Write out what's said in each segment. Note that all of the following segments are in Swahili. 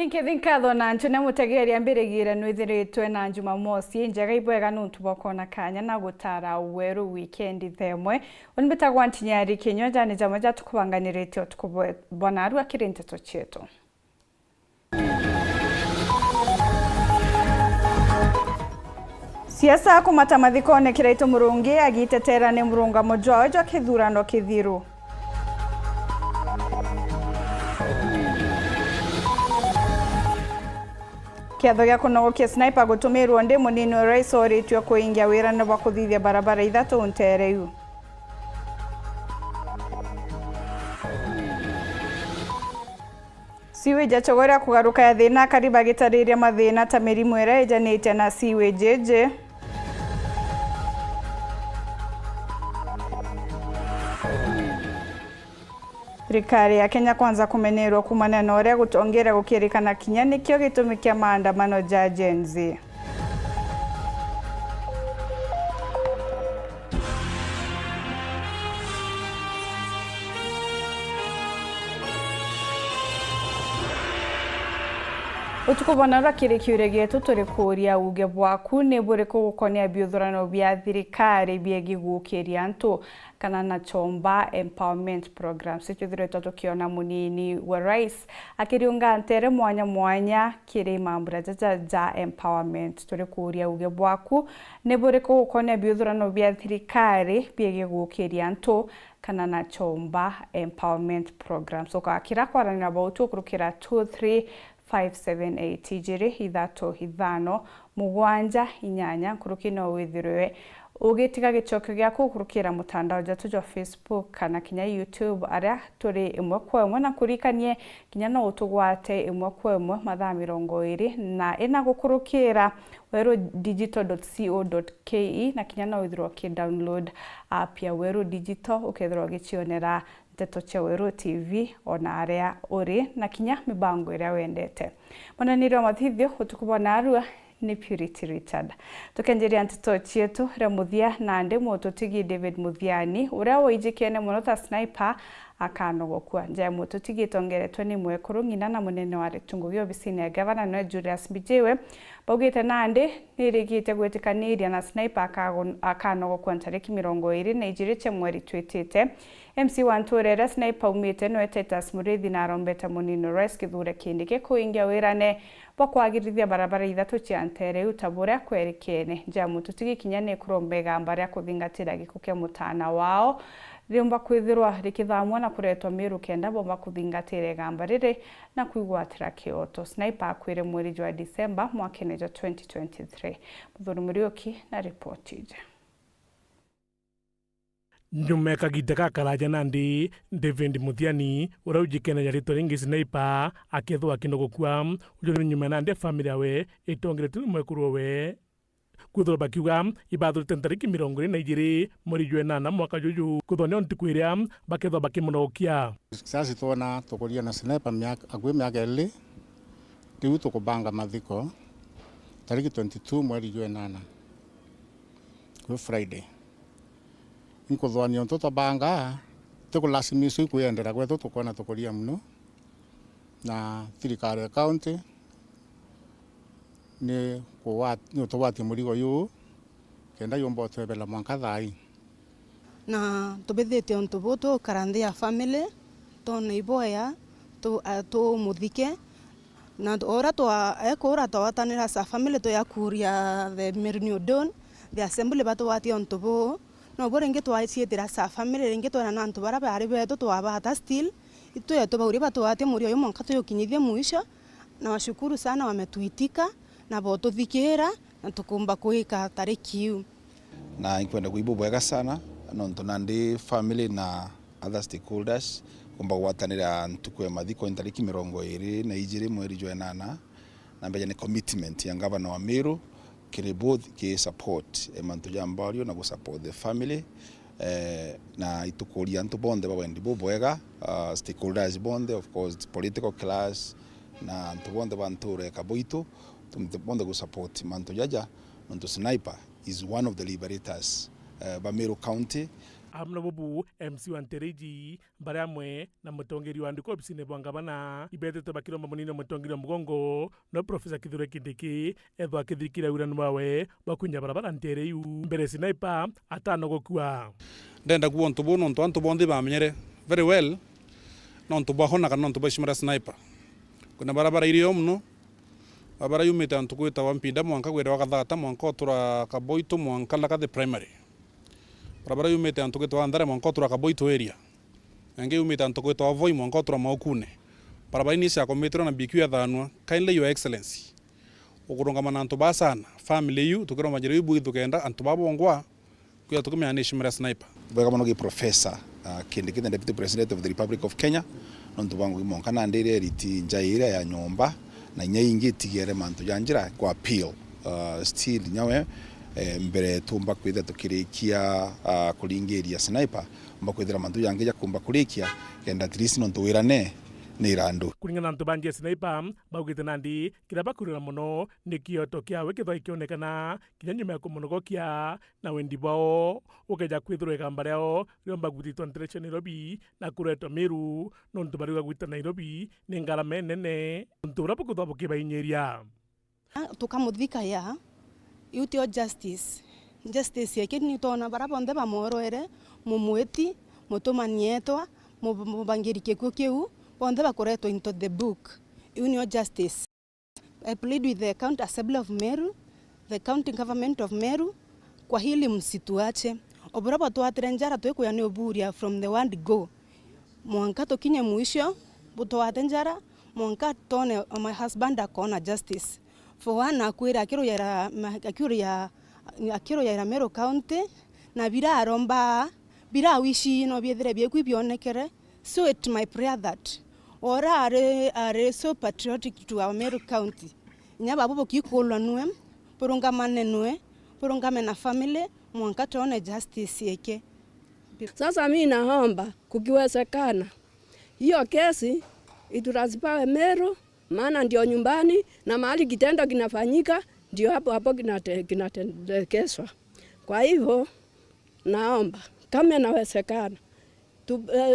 Thinkatho na Ntune Mutegeri ambirigira nwithiritwe na Jumamosi njega ibwega nuntu bokona kanya na gutara weru weekend themwe onbitagwa ntinyari kinyo jani jamaja tukubanganiritio tukubona aru akirinteto chetu. Siasa kumata mathikone kiraito murungi agitetera ne murunga mojojo kithurano kithiru. Kiatho gya kunogokia sniper gutumirwo ndi munini wa rais oritwe kuingia wira na bakuthithia barabara ithatu ntereu. Sewage chogora kugaruka ya thina kariba gitariria mathina ta mirimu ira ijanite na sewage. Thirikari ya Kenya Kwanza kumenerwo kumana na uria gutongera gukirikana kinya nikio gitumi kia maandamano ja Gen Z. Utukubona rakirikiure gitu turi kuria uge bwaku ne bure kugukonia biuthurano bia thirikari biegi gukiria antu kana na chomba empowerment program situthiretwo tukiona munini wa rais akiriunga ntere mwanya kiri mambura ja empowerment turi kuria uge bwaku ne bure kugukonia biuthurano bia thirikari biegi gukiria antu kana na chomba empowerment program so kakira kwaranira bautu kurukira 23578 ijiri ithatu ithano mugwanja inyanya kurukino withirwe ugitiga gicoke gyaku kurukira mutandao jatu jo Facebook kana kinya YouTube aria turi imwe kwa imwe na kurikanie kinya no utugwate imwe kwa imwe mathaa 20 na ina gukurukira weru digital.co.ke na kinya no withirwo ki download app ya weru digital ukethirwo gicionera Teto cha Weru TV ona aria uri na kinya mibango iria wendete. Monaniro mathithio utukubona arua ni Purity Richard. Tukenjeria nteto chietu ria muthia na ndi mututigi David Muthiani uria woijikene muno ta sniper akanogokua nja mututigi tongeretwe ni mwekuru ngina na munene wa Ritungu gyo bisine ya governor no Julius Bijewe baugite nandi nirigite gwetikaniria na sniper akanogokua ntariki 20 na ijiriche mweri twitite MC Wanturera sniper umite no Titus Murithi na Rombeta munino rescue thure kindike kuingia wirane bakwagirithia barabara ithatu cia ntere utabura kwerekene nja mututigi kinyane kurombega mbare kuthingatira gikuke mutana wao riumba kwithirwa rikithamwa na kuretwa miru kenda bomba kuthingatire gambarire na kuigwatira kioto sniper akwire mweri wa Disemba mwaka 2023 muthuri Murioki na report ije. Nyume kagita kakaraja nandi David Muthiani ura ujikena yarito ringi sniper akethwa kinogokua ujuri nyume nandi family we itongeretu mwekuru we kuthora bakiuga ibadhu tentariki 22 mweri jwe nana mwaka juju kuthone ontikwiria bakethwa bakimunokia sasa tuona tukuria na sniper miaka miaka ile riu tukubanga mathiko tariki 22 mweri jwe nana ku Friday nkuthwania ntoto banga tukulasimiswa kuendera gwethu tukona tukuria muno na thirikari ya county ni tuwati murigo yu kenda yombo twebela mwanka thai na tubithite onto boto karande ya family to neiboya to muthike na ora to ekora to watanira sa family to yakuria the Merino Don the assembly bato wati onto bo no borenge to aisietira sa family renge to na anto bara bari beto to abata still ito yeto bauri bato wati murio yomwanka to yokinyithia muisha na washukuru sana wametuitika na boto thikira na tukumba kuika tariki na ikwenda kuibubwega sana nonto nandi family na other stakeholders kumba gwatanira ntukwe mathiko tariki 20 na ijiri mweri jwe nana na mbeja ni commitment ya governor wa Meru kiri both ki support emantu jambario na go support the family na itukuria ntu bonde bawendi bubwega stakeholders bonde of course political class na ntu bonde banture kaboito tumtebonda go support manto jaja nonto sniper is one of the liberators Meru County amna bubu MC Wantereji bare amwe na mutongeri wa ndiko obisine bwangabana ibetete bakiromba munino mutongeri mugongo no Professor Kithure Kindiki ethwa kithikira uranu bawe bakunya barabara ntereyu mbere Sniper atano gokua ndenda kuonto bono nto anto bonde bamenyere very well nonto bahona kana nonto bashimara Sniper kuna barabara iriyo mno barabara yumite anto kwita wampinda mwanka gwera wakathata mwanka otura kaboito mwanka laka the primary barabara yumite anto kwita andare mwanka otura kaboito area nge yumite anto kwita avoi mwanka otura maukune barabara ni cia kometro na BQ ya thanwa kindly your excellency ukuronga mananto basana family you tukiro majira yubu tukenda anto babongwa kuya tukumya ni shimara Sniper bega mono gi Professor Kindiki the Deputy President of the Republic of Kenya nonto bangu monka na ndire riti njaira ya nyomba na nyaingi tigere manto janjira kwa appeal still nyawe mbere tumba kwitha tukirikia kulingeria Sniper mbakwithira manto yange ya kumba kurikia kenda at least nonto wirane ni randu kuringana nto banje Sniper bagwite nandi kiraba kurira muno nikioto kiawe kithoi kionekana kinyanyuma ya kumunogokia na wendi bao ukeja kwithirwe kambareo riomba gutitwa ntereche Nairobi na kureto Meru nonto bariga gwita Nairobi ni ngarama nene nto rapo kuthabo kibainyeria tukamuthika ya utio justice yake ni tona barabonde bamoroere mumweti mutumanietwa mubangirike kukiu bonde bakoretwa into the book union justice. I plead with the county assembly of Meru, the county government of Meru kwa hili msituache oborabo twatrenjara twekuya ni oburia from the word go mwanka tokinye muisho butwatenjara mwanka tone my husband akona justice for one akwira akiro ya Meru county na bira aromba bira wishi no biethere biekwibionekere. So it's my prayer that ora are so patriotic to our Meru County. Nyaba bobo kikolwa nwe, porungamane nwe, porungame na family, mwanka tuone justice yake. Sasa mimi naomba kukiwezekana hiyo kesi iturasipawe Meru, maana ndio nyumbani na mahali kitendo kinafanyika ndio hapo kinatendekeswa. Kwa hivyo naomba kama inawezekana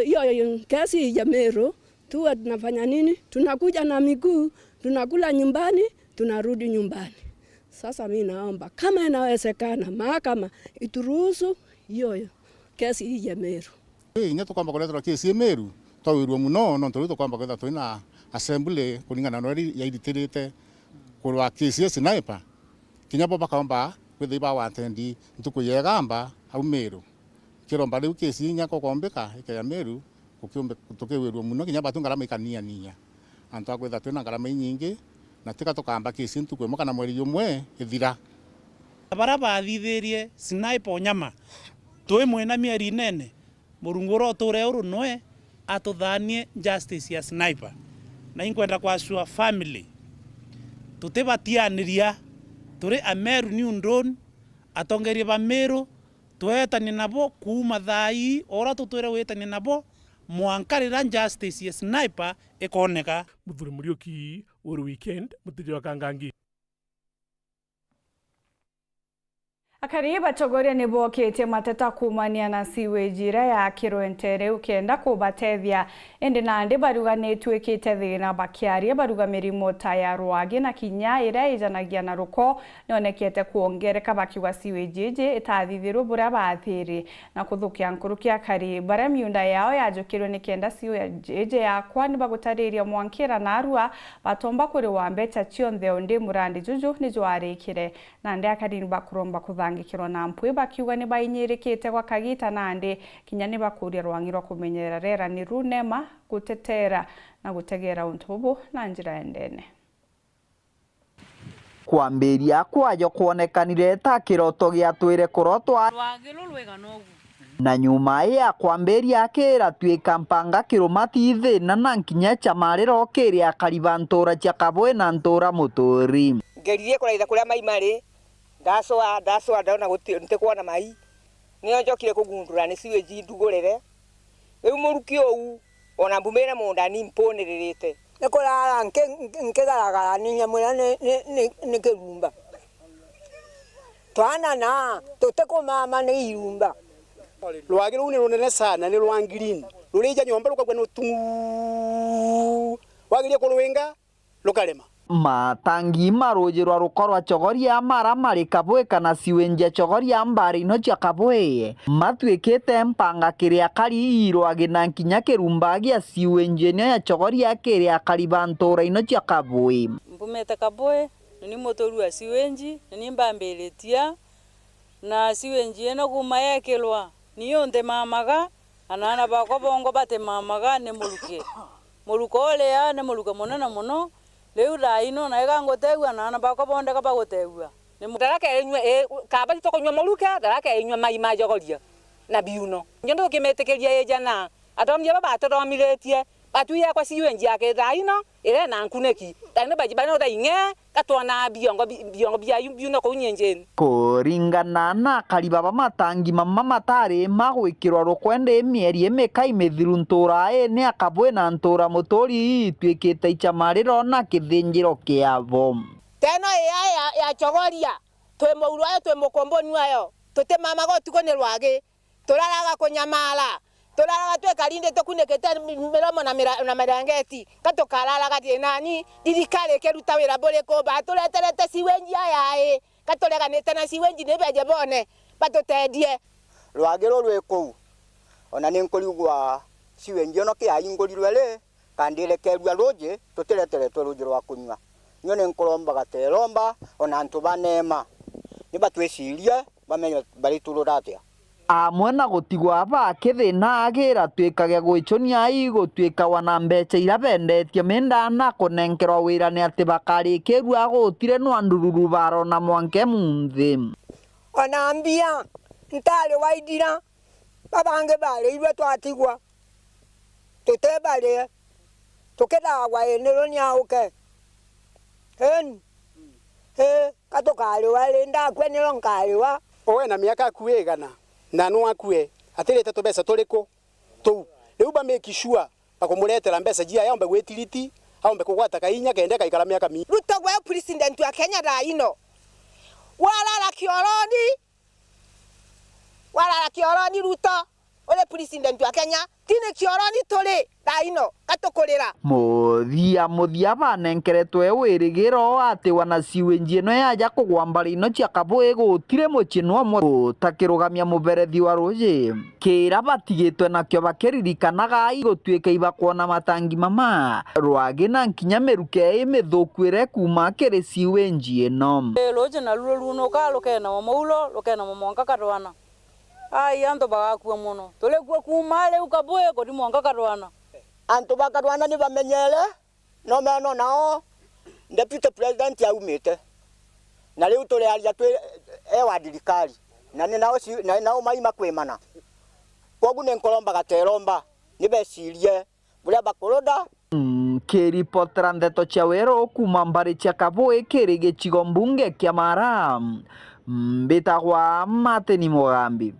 hiyo kesi ya Meru tuwe tunafanya nini? Tunakuja na miguu, tunakula nyumbani, tunarudi nyumbani. Sasa mimi naomba kama inawezekana mahakama ituruhusu hiyo kesi hii ya Meru. Nya tukwamba kuletwa kesi ya Meru twawirwo muno no nturuto kwamba kwetha twina assembly kuningana na ya iritirite kurwa kesi ya Sniper kinya boba kaomba kwetha iba watendi ntukuyegamba au Meru kiromba riu kesi nya kokombeka ya Meru kukiumbe tukewirwo muno kinya batu ngarama ikania antu akwetha twina ngarama nyingi na tika tukamba kesi ntukwe kana mweri umwe ithira baraba thithirie Sniper nyama twi mwena mieri nene murunguro ture uru noe atuthanie justice ya Sniper na inkwenda kwa sua family tutibatianiria turi Ameru ni undon atongerie ba Meru twetani nabo kuma thai ora tutwire wetani nabo mwankarira justice ya Sniper ikoneka Muthuri Muriuki uri weekend mutije wa Kangangi Akariba chogoria ni bokete mateta kumania na sewage ya Kiroentere ukenda kubatethia ende nande baruga netwekete thina bakiaria baruga mirimo ta ya Rwagi na Kinya ira ijanagia na ruko nonekete kuongereka bakiwa sewage itathithirwo bura bathiri na kuthukia nkurukia kari bara miunda yao yajukirwo ni kenda sewage yakwa ni bagutariria mwankira na arua batomba kuri wambecha chionthe onde murandi juju ni jwarikire nande akarini bakuromba kuthanga ngikiro na mpwe bakiuga ni bainyirikite kwa kagita nande kinya ni bakuria rwangirwa kumenyera rera ni runema gutetera na gutegera untubu na njira endene kwambiria kwayo kuonekanire ta kiroto gia twire kurotwa rwagiru rwega nogu na nyuma ya kwambiria akira twika mpanga kirumati thina na nkinya chamariro kiria karibantora cha kabwe na ntora muturi ngeririe kuraitha kuria mai mari ndasoa ndaona guti kuona mai nio njokire kugundura ni sewage ndugurire riu muruki ou ona mbumire munda ni mponeririte nikurara nkigaragara ni nyamwira ni kirumba twana na tutekumama ni irumba Rwage runi runene sana ni rwa green. Rurija nyomba rukagwa no tu. Wagiria kuruwenga rukarema. Matangi marujirwa rukorwa chogoria mara mari kabwe kana siwenja chogoria mbari no cha kabwe matwikite mpanga kiria kari irwage na nkinya kirumbagia siwenje no ya chogoria kiria kari bantora ino cha kabwe mbumete kabwe ni motorua siwenji ni mbambeletia na siwenji eno kumayekilwa niyo nde mamaga anana bako bongo bate mamaga ne muluko ole ya ne muluko monana mono leu raino na egango tegwa na bako bonde ka bagotegwa ni mutaraka enywe kaba to konywa moluka daraka enywa mai majogoria na biuno nyondo kimetekeria ejana atomye baba todomiletie batuya kwa siwenji yake raino ere na nkuneki tane baji bano da inge katwana biongo bia biuno ko nyenjeni kuringana na karibaba matangi mama matare magwikirwa rukwende mieri emeka imethiru ntura ene akabwe na ntura mutori twikite ichamariro na kithinjiro kiavo teno ya chogoria twe mouru ayo twe mukomboni ayo tote mama go tukone rwage turaraga kunyamala turaraga twe kalinde tokunekete miromo na marangeti katokarara gati nani dirikale keruta wira bole ko batuleterete siwenji ayae katolega netana siwenji nebeje bone batotedie rwagero rweko ona ninkolugwa siwenji no ke ayingolirwele kandile kerwa roje toteretere torujiro wa kunywa nyone nkolomba gateromba ona ntu banema nibatwesiria bamenye bari tururatia amwe na gutigwa bakithina agira twikage gwichonia igutwika wana mbeca ira bendetie menda na kunenkerwa wira ni ati bakarikirwa gutire no andururu baro na mwanke munthi onambia ntale waidira babange bale iwe twatigwa tutebale tukeda wa enero nyauke katokale wale ndakwenero nkaliwa owe na miaka kuegana na no akue atirete to besa toriko tu riu ba make sure bakumuletera mbesa jia yombe gwetiriti aombe kugwata kainya kende kaikara miaka mi Ruto gwe president wa Kenya raino wala kioroni Ruto ole president wa Kenya tine kioroni tole raino katokorera muthia banenkeretwe wirigiro ati wana siwenji no yaja kugwambara ino cia kabwe gutire muchino amwe takirugamia muberethi wa roje kira batigitwe nakyo bakiririkanaga igutwika ibakwona matangi mama rwage na nkinya meruke imithukwire kuma kiri siwenji ino roje na runo ka lokena maulo lokena monga karwana ai ando bagakua muno tole kwa kumale ukabwe ko dimonga karwana antu bakarwana ni bamenyele no meno nao deputy president ya umete na leo tole alia twe ewa dirikali na ni nao nao mai makwemana kogu ne nkolomba gateromba ni besirie bula bakoroda kiripotera ndeto cia wero kuma mbari cia kabwe kiri gicigo mbunge kia Mara mbitagwa Mateni Mugambi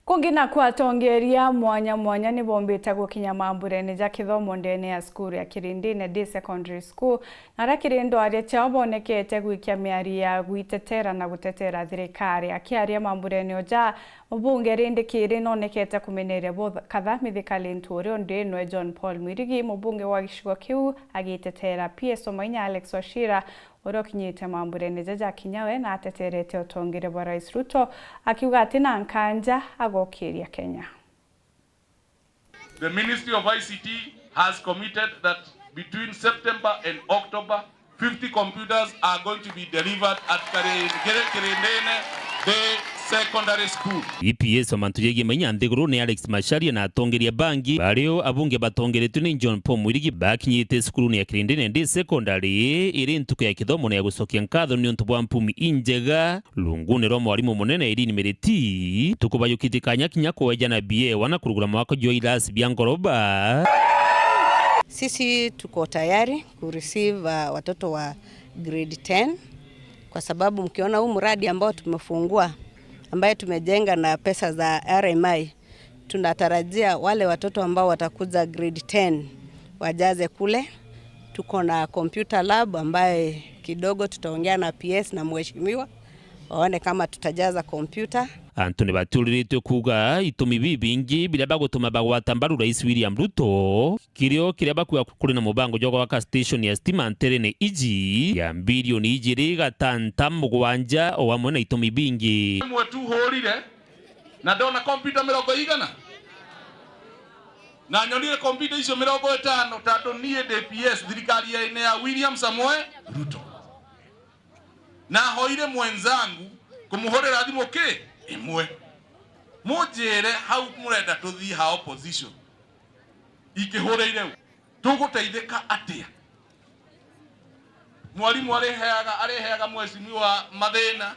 Kungina kwatongeria mwanya ni bombeta gukinya mamburene ja kithomo ndene ya skuru ya Kirindine D Secondary School na Kirindo aria chabonekete gwikia miari ya gwitetera na gutetera thirikari akiaria mamburene oja mubunge rinde kiri nonekete kumeneria botha kadha mithikali nturi ondeno John Paul Mwirigi mubunge wa gishigo kiu agitetera PS Omainya Alex Wachira orokinyite mamburene jaja kinyawe na ateterete otongere bwa Rais Ruto akiuga ati na nkanja agokiria Kenya. The Ministry of ICT has committed that between September and October 50 computers are going to be delivered at Kirindene Day Secondary School. EPS Omantuyege Manya Ndeguru ni Alex Macharia na atongeria bangi bareo abunge batongeretwe ni John Paul Mwirigi bakinyite skulu ya Kirindene Day Secondary iri ntuko ya kithomo ya gucokia nkatho ni ontu bwa mpumi injega lungune ro mwarimu munene iri nimereti tukubayukite kanya kinya kwejana BA wana kurugura mwako Joilas Biangoroba. Sisi tuko tayari kureceive watoto wa grade 10 kwa sababu mkiona huu mradi ambao tumefungua ambaye tumejenga na pesa za RMI tunatarajia wale watoto ambao watakuja grade 10 wajaze kule. Tuko na computer lab ambaye kidogo tutaongea na PS na mheshimiwa waone kama tutajaza kompyuta. Antoni baturiritwe kuga itumi bibingi bila bagutuma bagwata mbaru Rais William Ruto kirio kiria bakuya kuri na mubango jogo waka station ya stima nterene iji ya bilioni ijiri gatanta mugwanja owamwe na itumi bingi mwe tu horire na ndona kompyuta 100 na nyonire kompyuta icio 50 tatu nie DPS thirikari ya William Samoei Ruto na hoire mwenzangu kumuhorera thimo ke imwe mujere hau murenda tuthii ha opposition ikihoreire tuguteithika atia mwalimu areheaga mweshimiwa mathina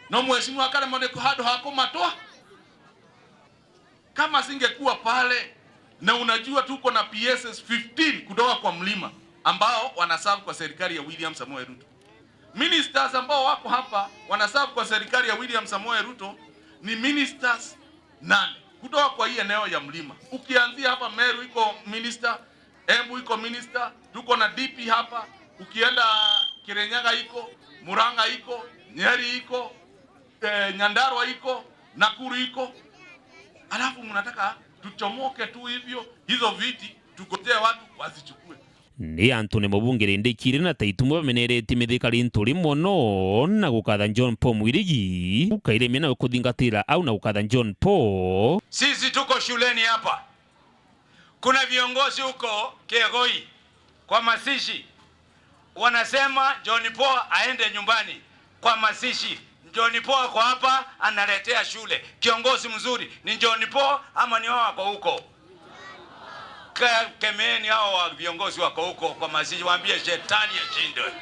no mweshimiwa akaremwo ni handu ha kumatwa kama singekuwa pale na unajua tuko na PSS 15 kutoka kwa mlima ambao wanaserve kwa serikali ya William Samoei Ruto. Ministers ambao wako hapa wanaserve kwa serikali ya William Samoei Ruto ni ministers 8 kutoka kwa hii eneo ya mlima. Ukianzia hapa Meru iko minister, Embu iko minister, tuko na DP hapa, ukienda Kirinyaga iko, Murang'a iko, Nyeri iko, Nyandarua iko, Nakuru iko. Alafu mnataka tuchomoke tu hivyo hizo viti tukotee watu wasichukue. Ni Antoni Mubungire ndikire na taitumu bamenerete mithikari nturi mono na gukatha John Paul Mwirigi ukairemia na kuthingatira au na gukatha John Paul. Sisi tuko shuleni hapa, kuna viongozi huko Kegoi kwa masishi wanasema John Paul aende nyumbani kwa masishi. John Paul kwa hapa analetea shule. Kiongozi mzuri ni John Paul ama ni wao wako huko? Kemeeni hao wa viongozi wako huko kwa masishi, waambie shetani ashindwe.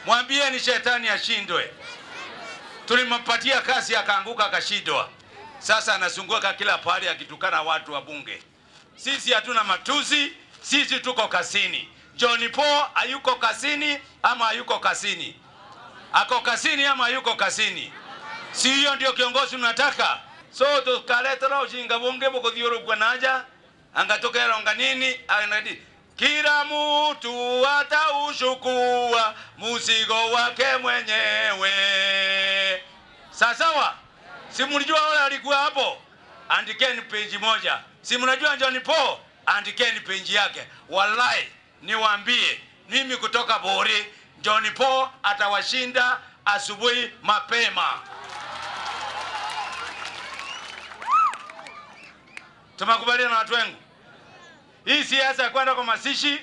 Mwambie ni shetani ashindwe. Tulimpatia kazi akaanguka akashindwa. Sasa anazunguka kila pahali akitukana watu wa bunge. Sisi hatuna matusi, sisi tuko kasini. John Paul hayuko kasini ama hayuko kasini? Ako kasini ama hayuko kasini? Si hiyo ndio kiongozi mnataka? So tukaleta ujinga bunge bukuthiuru kwa naja angatokera nganini anadi kila mtu ataushukua mzigo wake mwenyewe. Sawa? Si mnajua wale alikuwa hapo? Andikeni page moja. Si mnajua John Paul? Andikeni page yake. Wallahi niwaambie mimi kutoka Bori, John Paul atawashinda asubuhi mapema. Tumakubaliana na watu wengu. Hii siasa kwenda kwa masishi,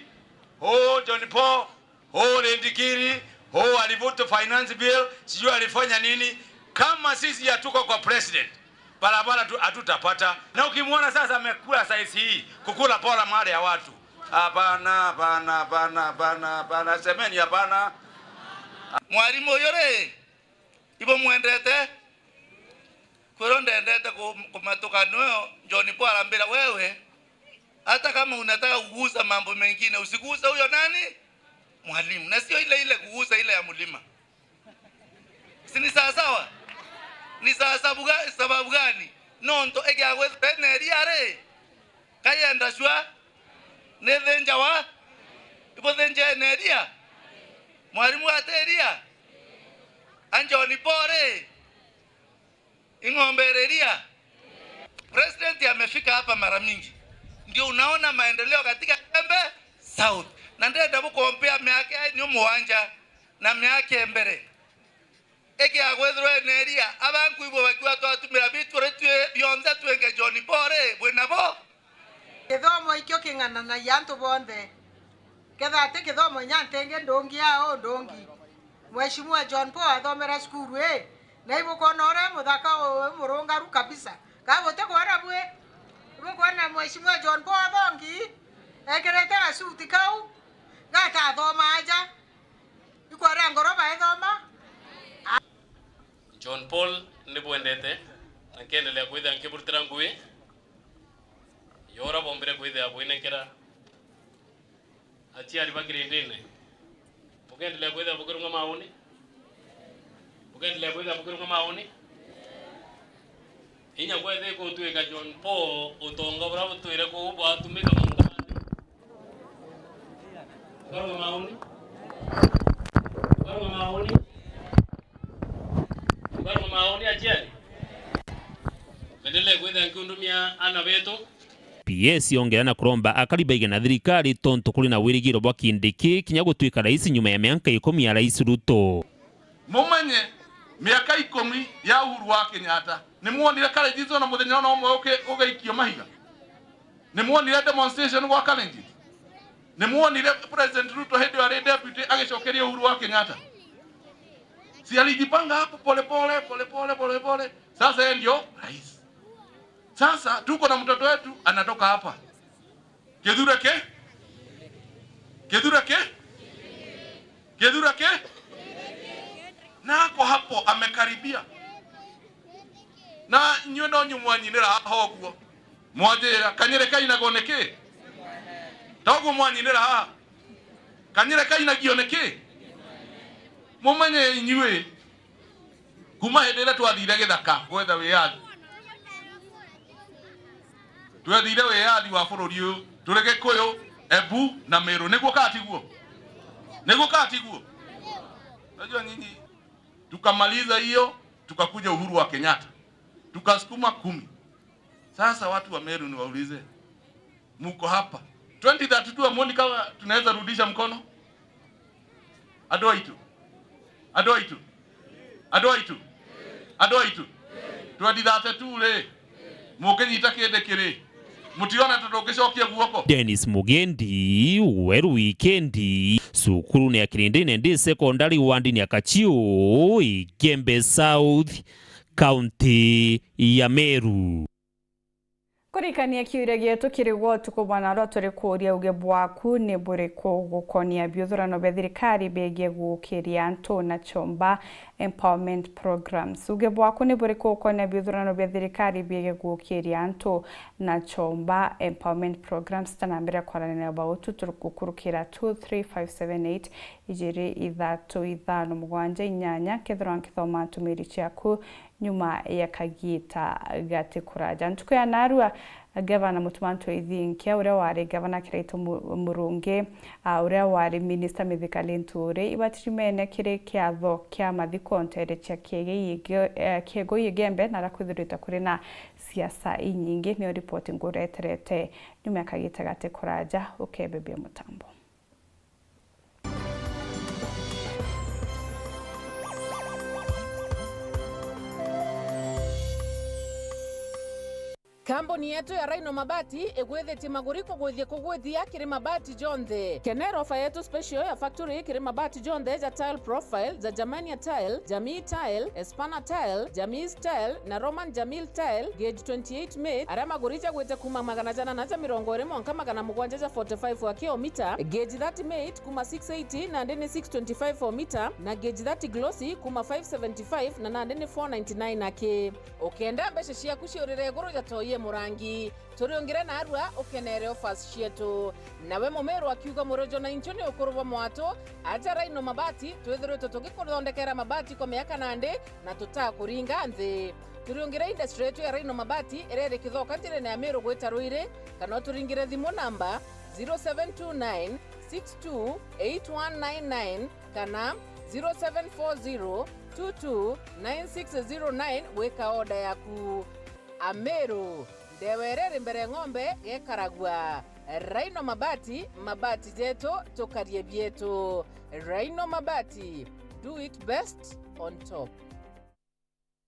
John Paul, Ndikiri, alivuta finance bill, sijui alifanya nini. Kama sisi hatuko kwa president, barabara hatutapata. Na ukimwona sasa amekula size hii, kukula pola mali ya watu. Hapana, semeni hapana. Mwalimu yore, ibo muendete. Ndendete kumatukano John Paul alambira wewe, hata kama unataka kugusa mambo mengine usigusa huyo nani? Mwalimu. Na sio ile kugusa ile ya mlima. Si ni sawa? Ni sababu gani? Nonto egyawe peneri are. Kayenda shwa nethenja wa ibo thenja neria. Mwalimu ateria. John Paul ingombereria. President amefika hapa mara mingi. Ndio unaona maendeleo katika Embe South. Na ndenda bukompea miaka ni muwanja na miaka mbere. Eke agwethwe neria abantu ibo bakiwa twatumira bitweretwe bionza twenge John Paul bwenabo. Kithomo ikyo kingana na yantu bonde. Ketha ate kithomo nyantenge ndongi ao ndongi. Mheshimiwa John Paul athomera skuru na ibo konore muthaka murungaru kabisa. Kabote kwara bwe. Ibo kwana Mheshimiwa John Paul athongi ekerete asuti kau gata athoma aja. Ikwara ngoroba ethoma. John Paul nibwendete nakendelea kwitha nkiburutira ngui yora bombere kwitha abwinekera achiari bakirindine mukendelea kwitha bukirunga maoni inya kwethe kutwika John Paul utonga bra butwire ko bwatumika mungana barunga maoni gwetha nkundumia ana betu PS yongerana kuromba akaribaige na thirikari tonto kuri na wirigiro bwa kindiki kinya gutwika rais nyuma ya miaka 10 ya rais Ruto. Mumenye miaka 10 ya Uhuru wa Kenyatta ni muonire Kalenjin na muthenya no mwe ugaikio mahiga, ni muonire demonstration gwa Kalenjin, ni muonire President Ruto hedi wa deputy agicokeria Uhuru wa Kenyatta. Si alijipanga hapo pole pole. Sasa yeye ndio rais. Sasa tuko na mtoto wetu anatoka hapa. Gedura ke? Na ako hapo amekaribia. Na nyono nyumwanyinira hoguo. Mwajira kanyereka inagoneke. Togo mwanyinira ha. Kanyereka inagioneke. Mumenye inywe. Kuma hedera twathire githaka gwetha wiyathi. Twathire wiyathi wa bururi uyu turege Kuyu, Embu na Meru niguo katiguo. Unajua nyinyi tukamaliza hiyo tukakuja Uhuru wa Kenyatta. Tukasukuma 10. Sasa watu wa Meru niwaulize. Muko hapa. 2032 amoni kama tunaweza rudisha mkono? Adwaitu. Tuadithate tule. Mukenyita kende kire. Mutiona tutokecokia guoko. Dennis Mugendi weru wikendi sukuru ya Kirindini ndi secondary wandi ya Kachio Igembe South County ya Meru. Kurikania kiure gietu kirigwo tukubana ro turi kuria uge bwaku ni buri gukonia byuthurano bya thirikari begie gukiria antu na chomba empowerment programs. Uge bwaku ni buri gukonia byuthurano bya thirikari begie gukiria antu na chomba empowerment programs tanambira kwarana about turukukurukira 23578 ijiri ithatu ithano mugwanja inyanya kethron kithoma tumiri chiaku nyuma ya kagita gati kuraja ntuko ya narua gavana Mutumanto Ithinkia uria wari gavana Kiraito Murungi uria wari minister Mithika Linturi ibatimene kire kiatho kia mathiko ntere cha kiego Igembe na rakwithurita kuri na siasa inyingi ni report ngureterete nyuma ya kagita gati kuraja ukebebia mutambo. Kamboni yetu ya Rhino Mabati egwethete maguriko gwithie kugwithia kiri mabati jonthe. Kenero ofa yetu special ya factory kiri mabati jonthe ja tile profile za Germania tile, Jamii tile, Espana tile, Jamii tile na Roman Jamil tile gauge 28 made ara maguricha gwete kuma magana jana na 745 wa kilomita, gauge 30 made kuma 680 na ndene 625 for meter na gauge 30 glossy kuma 575 na ndene 499 ake. Okenda beshe cia kuciurire guru ja toye murangi turiongire na arua ukenere offers cietu nawe Mumeru akiuga murojo na inchoni ukuruva mwato aja Rhino Mabati twithirite tugikuthondekera mabati kwa miaka nande na tutakuringa nthi. Turiongire industry yetu ya Rhino Mabati irere kithoka njire na Meru gwita Ruire kana turingire thimu namba 0729 628199 kana 0740 229609 weka order yaku. Ameru ndewerere mbere ng'ombe gekaragwa. Rhino Mabati, mabati jeto tokarie bieto. Rhino Mabati, do it best on top.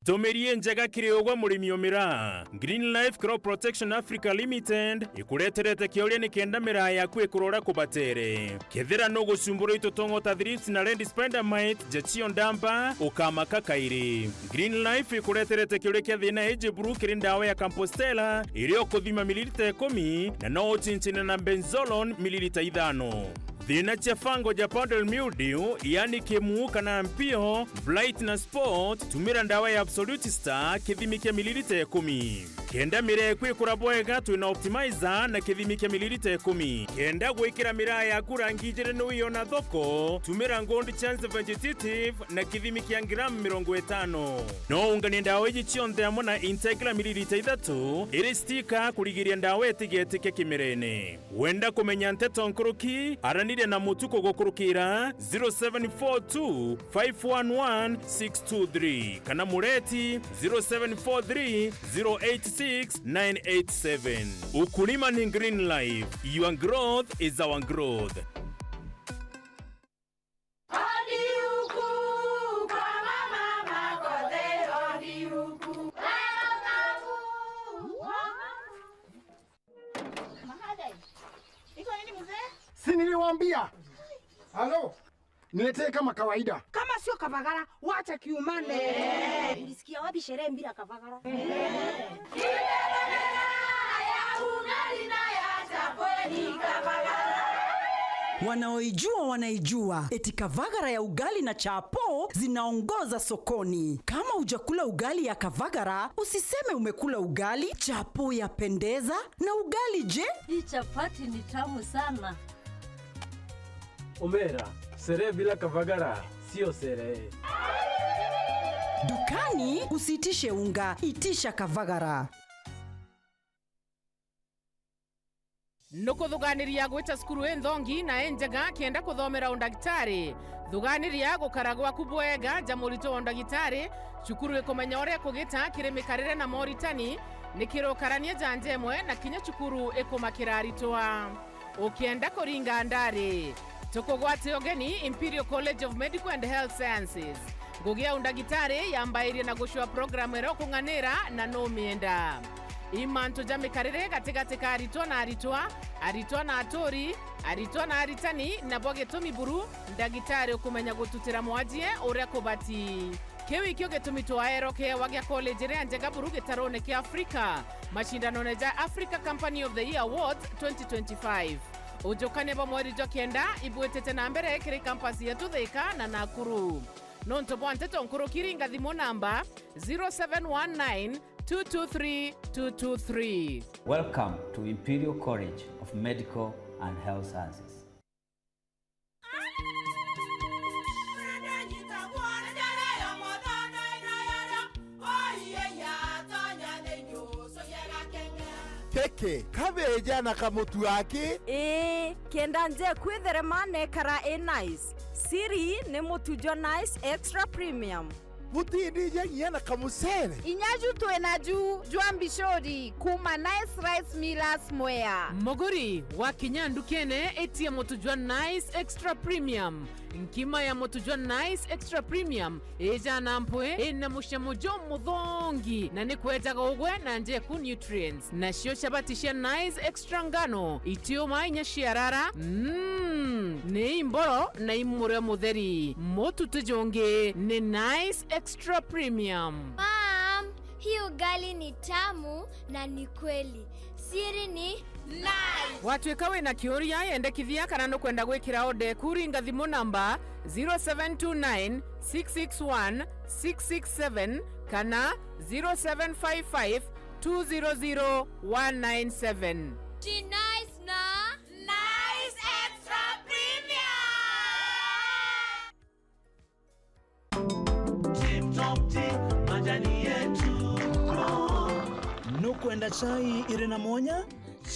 Tomerie njega kiriogwa murimi omira. Green Life Crop Protection Africa Limited ikureterete kioria ni kenda mira yaku ikurora kubatere. Kethera no gucumbura itotongo ta thrips na red spider mite jechio ndamba ukamaka kairi. Green Life ikureterete kioria kia thina eje buru kirindawa ya Compostela irio kuthima mililita 10 na no chinchina na benzolone mililita 5. Thina cha fango ja powder mildew yani kemu kana mpio blight na spot tumira ndawa ya Absolute Star kithimi kia mililita 10. Kenda mire kwikura bwega twina optimizer na kithimi kia mililita 10. Kenda gwikira mira ya kurangijire no yona thoko tumira Gold Chance Vegetative na kithimi kia gram 50. No ungani ndawa iji chionde amona Integra mililita 3 iri stika kurigiria ndawa etigete kimirene. Wenda kumenya nteto nkuruki aranire na mutuko gokurukira 0742 511 623 kana mureti 0743 086 0726 Ukulima ni Green Life. Your growth is our growth. Si niliwaambia? Halo. Niletee kama kawaida. Kama sio Kavagara, wacha kiumane. Ulisikia wapi sherehe bila Kavagara? Wanaoijua wanaijua, eti Kavagara ya ugali na chapo zinaongoza sokoni. Kama hujakula ugali ya Kavagara, usiseme umekula ugali. Chapo yapendeza, na ugali je? Hii chapati ni tamu sana. Omera, sherehe bila Kavagara sio sherehe. Dukani usitishe unga, itisha Kavagara. Nukuthuganiria gwita skuru enthongi na enjega kienda kuthomera undagitari. Thuganiria gukaragwa kubwega jamurito undagitari. Cukuru ikumenya uria kugita kirimikarire na moritani. Nikirokarania janjemwe na kinya cukuru ikumakira aritwa. Ukienda kuringa ndari. Tukugwate ogeni Imperial College of Medical and Health Sciences. Gugia undagitari yambairie na gushwa programu ero kunganira na no mienda. Imanto jamikarire gatigati ka aritwa na atori, aritwa na aritani na bogetumi buru ndagitari ukumenya gututira mwajie uria kubati. Kewi kyo getumi twaero ke wagya college ria njega buru gitarone ke Africa. Mashindano neja Africa Company of the Year Awards 2025. Ujokane ba mweri jokenda ibwetete na mbere kiri campus yetu Thika na Nakuru. Nonto bwante tonkuru kiringa thimo namba 0719 223. Welcome to Imperial College of Medical and Health Sciences. Keke, kabeja na kamutu wake? Kenda nje kwitherema nekara nice. Siri ni mutujo nice extra premium. Mutindi nyenye na kamusere. Inyaju tuenaju juambishori kuma nice rice millers mwea. Moguri wa kinyandu kene eti ya motujwa nice extra premium. Nkima ya motujwa nice extra premium eja nampwe ena mushamojo mudhongi na nikweta gogwe na nje ku nutrients na shio shabatisha nice extra ngano itio mainya shiarara ne imboro na imure mutheri motu tujonge ne nice extra premium. Mom, hii ugali ni tamu na ni kweli. Siri ni nice. Watwekawe na kioria yende kithia kana no kwenda gwikira ode kuringa thimo namba 0729 661 667 kana 0755 200 197. Ti nice na nice extra premium. Tip top tea, majani yetu. Nukwenda chai iri na monya,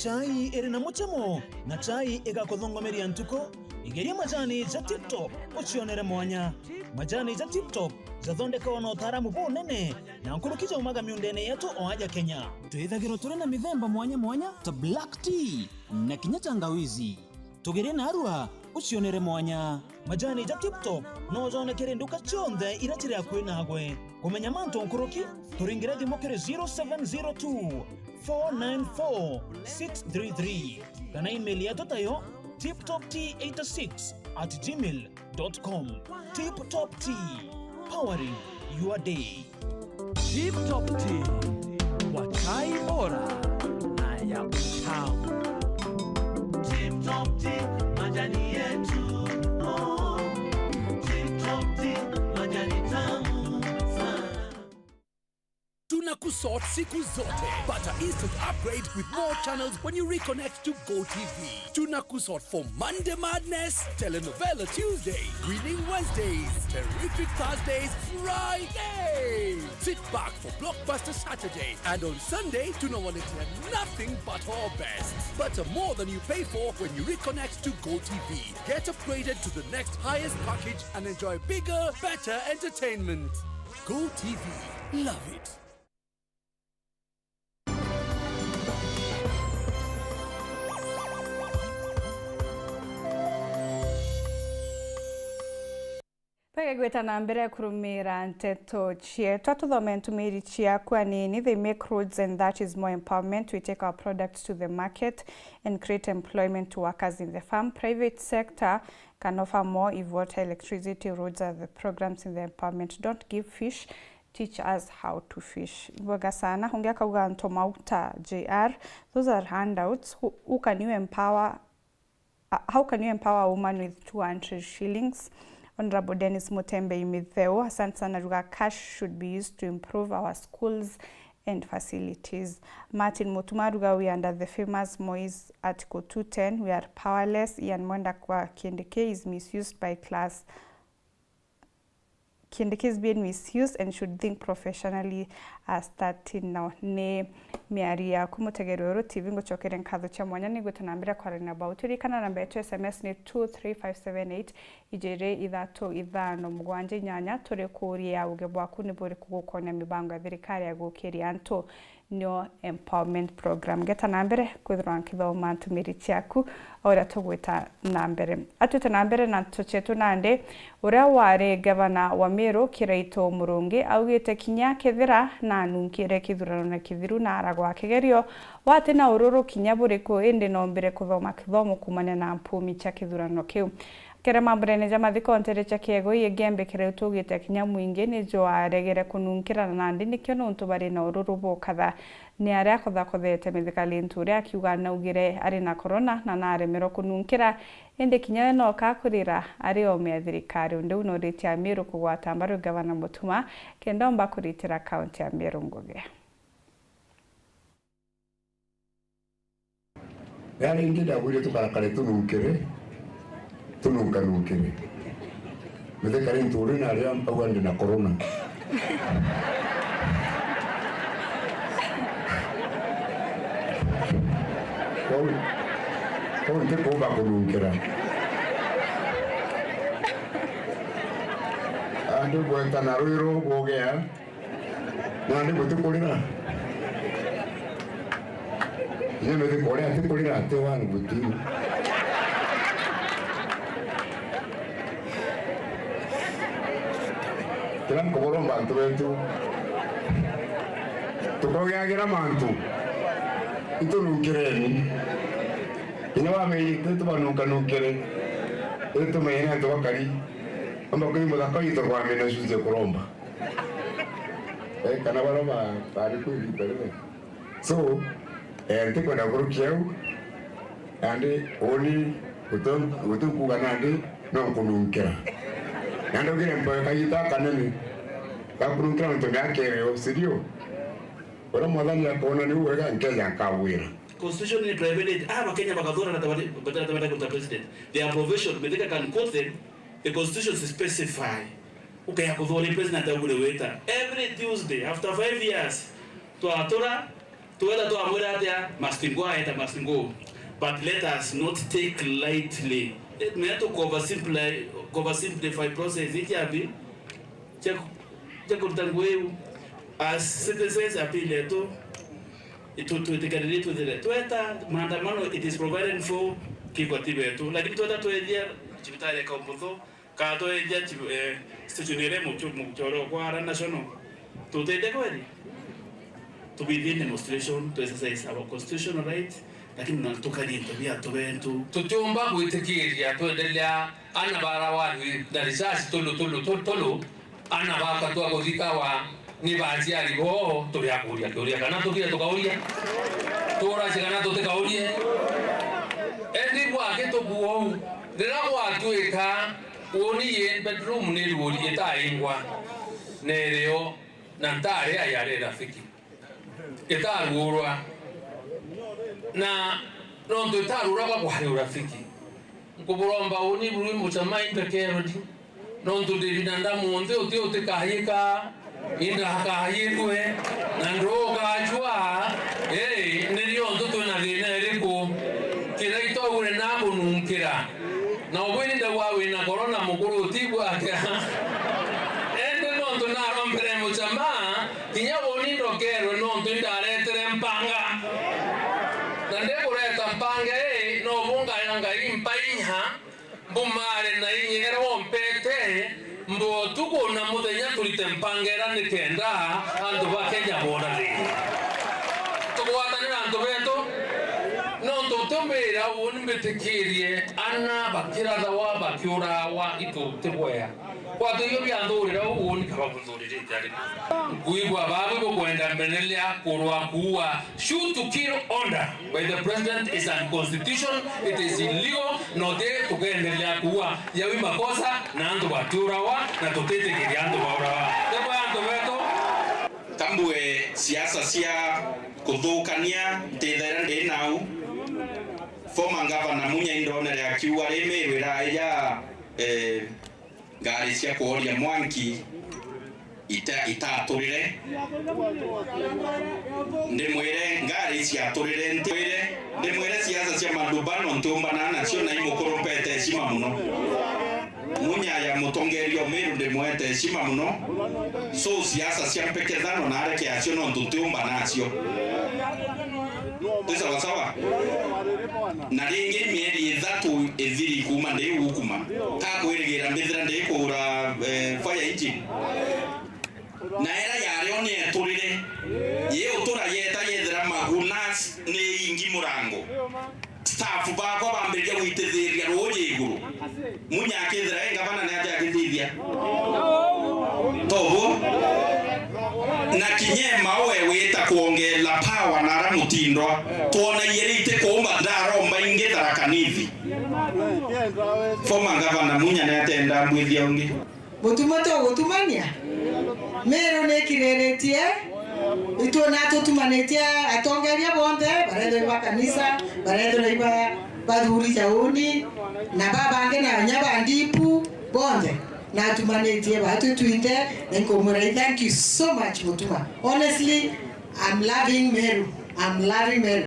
chai iri na muchamo, na chai igakuthongomeria ntuko. Igeria majani ja Tip Top uchionere mwanya. Majani ja Tip Top jathondekawa na utaramu bunene na nkurukija umaga miundene yetu o aja Kenya. Twithagiro turi na mithemba mwanya mwanya ta black tea na kinya tangawizi. Tugerie na arua uchionere mwanya. Majani ja Tip Top no zonekere nduka chonde iratire akwe nagwe. Kumenya manto nkuruki turingire thimo kire 0702 494 633 kana email yetu tayo tiptoptea86@gmail.com. Tip Top Tea, powering your day. Tip Top Tea, kwa chai bora na ya utamu. Tip Top Tea, majani yetu. Oh, Tip Top Tea, majani tamu sana. Tunakusort siku zote. Pata instant upgrade with more channels when you reconnect to GoTV. Tunakusort for Monday Madness, Telenovela Tuesday, Grinning Wednesdays, Terrific Thursdays, Friday. Sit back for Blockbuster Saturday. And on Sunday, tunawaletea nothing but our best. Butter more than you pay for when you reconnect to GoTV. Get upgraded to the next highest package and enjoy bigger, better entertainment. GoTV. Love it. Pega gweta na mbere kurumira nteto chie. Twatuthome ntumiri chia kwa nini. They make roads and that is more empowerment. We take our products to the market and create employment to workers in the farm. Private sector can offer more if water, electricity, roads are the programs in the empowerment. Don't give fish, teach us how to fish. Bwaga sana. Hungia kauga ntomauta JR. Those are handouts. Who can you empower? How can you empower a woman with 200 shillings? Honorable Dennis Mutembe Imitheo, asante sana ruga cash should be used to improve our schools and facilities. Martin Mutumaruga, we under the famous Moise Article 210, we are powerless. Ian Mwenda kwa Kiendeke is misused by class. Kiendeke is being misused and should think professionally starting now. Ne miaria kumutegerero TV ngochokere nkatho cha mwanya ni gutanambira kwarana about kana namba yetu SMS ni 23578 ijere ithato ithano mugwanje nyanya turi kuria uge bwaku ni buri kugukonya mibango ya thirikari ya gukiria anto no empowerment program geta nambere kwithira nkithoma ntumiri ciaku ora tugwita nambere atute nambere na tuchetu nande uria wari gavana wa Meru Kiraito Murungi augite kinya kethira na nunkire kithurano na kithiru na aragwa kigerio wate na ururu kinya buriku indi nombere kuthoma kithomo kumane na mpumi cha kithurano kiu kera mambrene jama thikontere cha kiego yegembe kire tugite kinya muingi ni jo aregere kununkira na ndi nikyo nuntu bari na ururu bokatha ni aria kothakothete mithikali nturi akiuga na ugire ari na corona na naremero kununkira indi kinya no kakurira ari o me thirikari ndu no ritia Meru kugwata mbaru gavana Mutuma kendomba kuritira county ya Meru Nguge. Yani ngida bure tukarakare tununkire tununkanukire mithikali nturi na aria mpagwa ndi na corona Kau itu kau baku nungkira. Aduh, buat tanah ruiro, bogea. Nanti betul kulina. Ini betul kulina, nanti kulina tuan betul. Kelam kokorom bantu itu. Tukau yang kira mantu. Itu nungkira ni. Ini wah mei itu tuh nungkira. Itu mei ni tuh kali. Amba kau mau tak itu wah mei nasi je koromba. Karena barang tadi tu di terus. So, nanti kau nak berukiau, nanti oni betul bukan nanti nak nungkira. Nanti kita pergi kita kanan ni. Kau nungkira untuk nak kira serio. Orang malam yang kau nak ni orang kaya yang kawin. Constitution ni private. Makanya bakadora na tabata kunta president. Their provision, medika can quote them. The constitution specify. Okay, akudhoni president abule weta. Every Tuesday after 5 years, to atora, to ela to amura atia mastingo eta mastingo. But let us not take lightly. Let me to cover simplify process. Ikiabi. Check utangweu. As citizens appeal to the candidate to the tueta maandamano it is provided for kiko tibetu lakini tueta tuedia chibitale kwa mbozo ka tuedia stationere mchoro kwa ara national tutende kweli to be in demonstration to exercise our constitutional right lakini tunatoka ni tabia tubentu tutumba kuitikiria tuendelea ana barawani na risasi tolo ana baka tu akozika wa ni baadhi alibo tulia kana tukaulia tora chikana tukaulia endi bwa keto buo ndira watu eka oni ye bedroom ni ruli eta ingwa nereo na ntare ayare rafiki eta rurwa na nondo eta rurwa kwa rafiki nkuburomba oni buri muchama impekero di nondo de binanda monde ote kahika inda hakahirwe na ndoga jua nilio ndoto na gina liko kila ito ure na kununkira na obweni nda wawe na corona mukuru tibu aka ende ndo na rompere muchama kinya boni ndokero ndo ndaretere mpanga na ndekureta mpanga no bunga yanga impainya bumare na inyero mpete mbo tuko na muthenya turite mpangera ni kenda andu ba Kenya bona ri tugwatanira andu beto no ndotomera woni mbetikirie ana bakira wa bakiura wa itu tebwea kwa tuyo byandurira woni kababuzurire cyane kuigwa babu kwenda mbenelia kurwa kuwa shoot to kill order by the president is unconstitutional, it is illegal, no de tugendelea kuwa yawi makosa na andu batura wa na tutete kiriando baura tebo andu beto kambwe siasa sia kuthukania tethera ndi nau former governor Munyaindo na akiwa remerera ya ngari cia kuoria Mwangi itaturire ndimwire ngari cia turire ndimwire siasa cia mandubano ntumbana nacio na imukorompete heshima muno Munyaya mutongerio Meru ndimwete heshima muno so siasa cia mpekethano na areke acio no ntutumba nacio sawa sawa na ringi mieri ithatu ithiri kuma ndi gukuma ka kwirigira mithira ndi kura fire engine na era yario ni eturire ye utura yeta yethira magunas ni ingi murango staff bakwa bamberia gwitithiria roje iguru munyakithira ngavana ni atia githithia tobo na kinyema we wita kuongela power na ramutindwa tuona yerite kuomba ndaromba ingethara kanithi former governor Munya ne atenda mwithia ungi Botumato botumania Meru ne kireretie itona tutumanetie atongeria bonde baredo ba kanisa baredo ba baduri jaoni na babange na nyabandipu bonde na tumanetie batu tuite nkomora. Thank you so much Mutuma. Honestly, I'm loving Meru.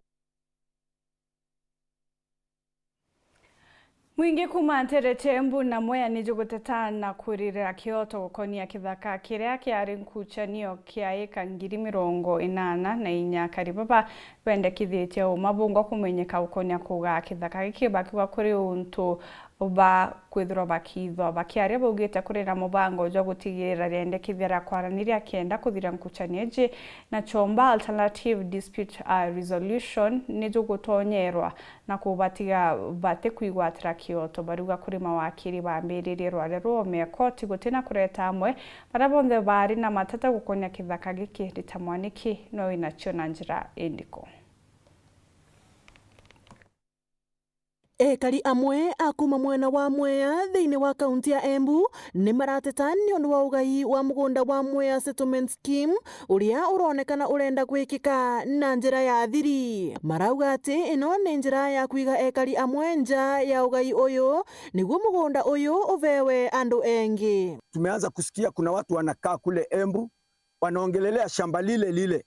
Mwingi kuma nterete Embu na Mwea nijuguteta na kurira Kyoto gukonia kithaka kiria kiari nkuchanio kia eka 80,000 na inya karibaba bendekithitie umabungo kumenyeka gukonia kuga kithaka giki bakiwa kuri untu oba kwithro bakitho bakiaria baugite kuri na mubango jo gutigirira rendekithira kwaraniria kenda kuthira nkuchanieje na chomba alternative dispute resolution nijugutonyerwa na kubatiga bate kuigwatira Kyoto baruga kuri mawakiri bambirire rware rome koti gutina kureta amwe barabonde bari na matata gukonya kithaka giki ritamwaniki no inacho na njira endiko. Ekari amwe akuma mwena wa Mwea thiini wa kaunti ya Embu ni marateta ni undu wa ugai wa mugunda wa Mwea settlement scheme uria uronekana urenda gwikika na njira ya thiri. Marauga ati ino ni njira ya kuiga ekari amwe nja ya ugai uyu niguo mugunda uyu uvewe andu engi. Tumeanza kusikia kuna watu wanakaa kule Embu wanaongelelea shamba lile,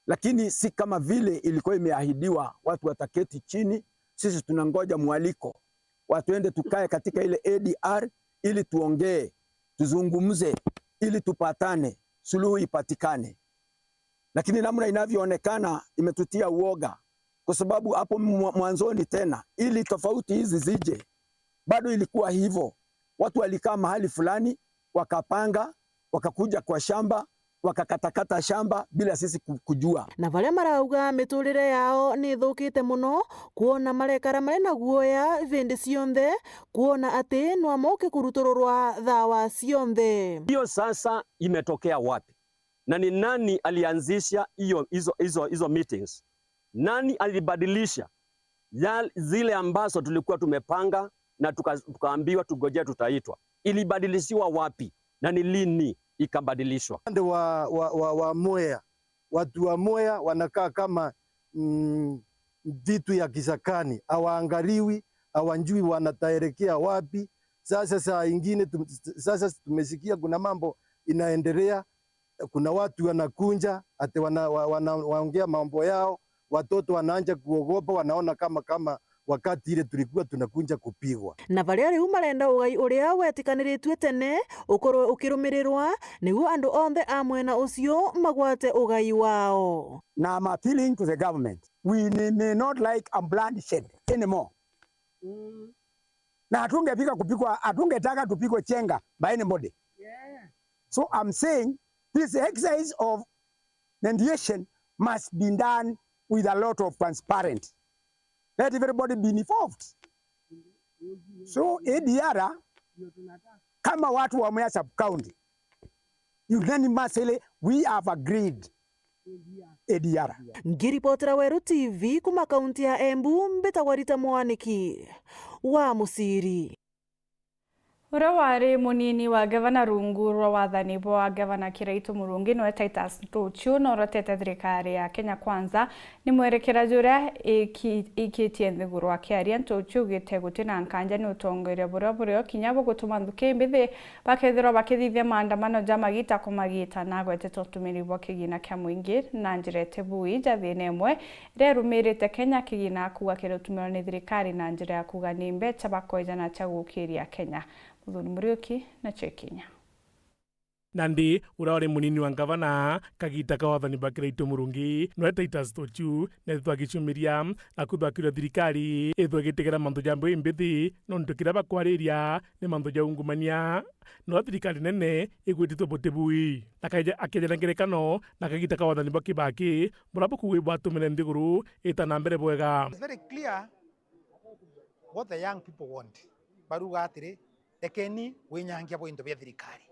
lakini si kama vile ilikuwa imeahidiwa watu wataketi chini. Sisi tunangoja mwaliko watu ende tukae katika ile ADR ili tuongee, tuzungumze, ili tupatane, suluhu ipatikane. Lakini namna inavyoonekana imetutia uoga, kwa sababu hapo mwanzoni tena ili tofauti hizi zije bado ilikuwa hivyo. Watu walikaa mahali fulani wakapanga, wakakuja kwa shamba, wakakatakata shamba bila sisi kujua. Na vale marauga miturire yao ni thukite muno kuona marekara mari na guoya vindi cionthe kuona ati no amoke kurutororwa thawa cionthe. Hiyo sasa imetokea wapi? Na ni nani alianzisha hizo meetings? Nani alibadilisha zile ambazo tulikuwa tumepanga na tukaambiwa tugojea tutaitwa? Ilibadilishiwa wapi na ni lini ikabadilishwa? Upande wa Mwea, watu wa Mwea wanakaa kama vitu ya kisakani, hawaangaliwi, hawanjui wanataelekea wapi. Sasa saa ingine sasa tumesikia kuna mambo inaendelea, kuna watu wanakunja ati wanaongea mambo yao, watoto wanaanza kuogopa, wanaona kama wakati ile tulikuwa tunakunja kupigwa. Na varia riu marenda ugai uria wetikaniriitwe tene ukorwo ukirumirirwa niguo andu onthe a mwena ucio magwate ugai wao. Na I'm appealing to the government. We may not like a bloodshed anymore. na hatungetaka tupigwe chenga by anybody. So I'm saying this exercise of mediation must be done with a lot of transparency. Let everybody be involved. So ADR kama watu wa Mwea sub-county, unanimously we have agreed ADR. Ngiripotera Weru TV kuma kaunti ya Embu, Mbitagwarita Mwaniki wa Musiri. Ura wari munini wa gavana rungu rwa wathani wa gavana Kiraitu Murungi no Titus Ntuchu no rotete thirikari ya Kenya Kwanza ni mwerekera juria ikitie thiguru wa kiaria Ntuchu gite gutina nkanja ni utongoria burio kinyabo gutuma nthuke mbithi bakethiro bakithithia maandamano jamagita kumagita na gwetete utumiri bwa kigina kya muingi na njirete bui jathine emwe rerumirite Kenya kigina kuga kirutumiro ni thirikari na njira ya kuga ni mbeca bakoijana cha gukiria Kenya. Muthoni Muriuki na Chekinya. Nandi uraore munini wa gavana kagita ka wathani ba Kiraitu Murungi no Titus Ntuchu ne twagicumiria akuthakira thirikari ithwagitegera mantu jambo imbithi no ntukira bakwariria ni mantu ja ungumania no thirikari nene igwititwo butibui nakaje akejera ngerekano nakagita ka wathani ba Kibaki murabu kuwe batumire ndiguru itana mbere bwega. It's very clear what the young people want. Baruga atire tekeni wenyangia bo into bya thirikari.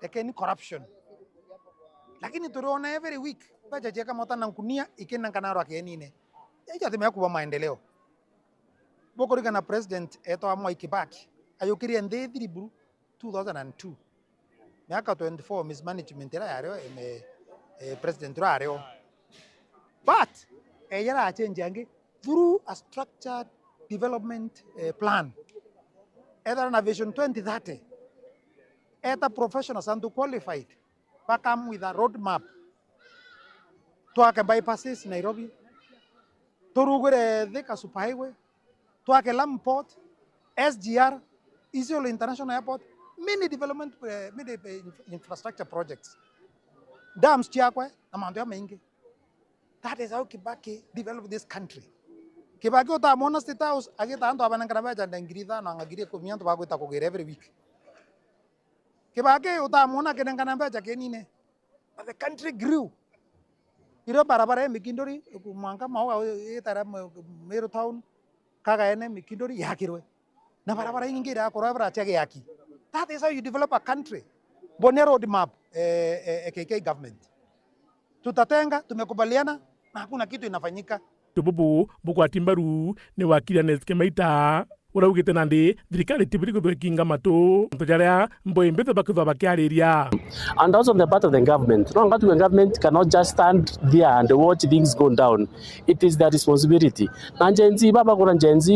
Tekeni corruption. Lakini tuliona every week baja jeka mota na nkunia ikena kanaro akenine. Eja temea kuba maendeleo. Boko rika na president eto amwa Kibaki ayukiria ndethiri buru 2002. Miaka 24 mismanagement era yareo president rareo. But yara change yange through a structured development plan. Either na Vision 2030, either professionals and qualified, come with a roadmap. Tuake bypasses Nairobi, Turugure Thika Superhighway, Tuake Lamu Port, SGR, Isiolo International Airport, many development, many infrastructure projects. Dams Chiakwe, Namandoya Mengi. That is how Kibaki developed this country. Kibaki utamwona State House agita antu abanangana baja ndangiriza na ngagirie kumiantu bagwita kugera every week. Kibaki utamwona kenangana baja kenine. But the country grew. Iro barabara Mikindori kumanga mawa etara Meru town kaga ene Mikindori yakirwe. Na barabara nyingira akora bara chage yaki. That is how you develop a country. Bone road map KK government. Tutatenga, tumekubaliana na hakuna kitu inafanyika. Tububu bukwa timbaru ni wakili Neske Maita uraugite nandi thirikari tibiri guthwekinga matu ntujaria mboimbete bakithwa bakiariria. And also on the part of the government, no ngatu government cannot just stand there and watch things go down. It is their responsibility. Na Gen-Z baba kuna Gen-Z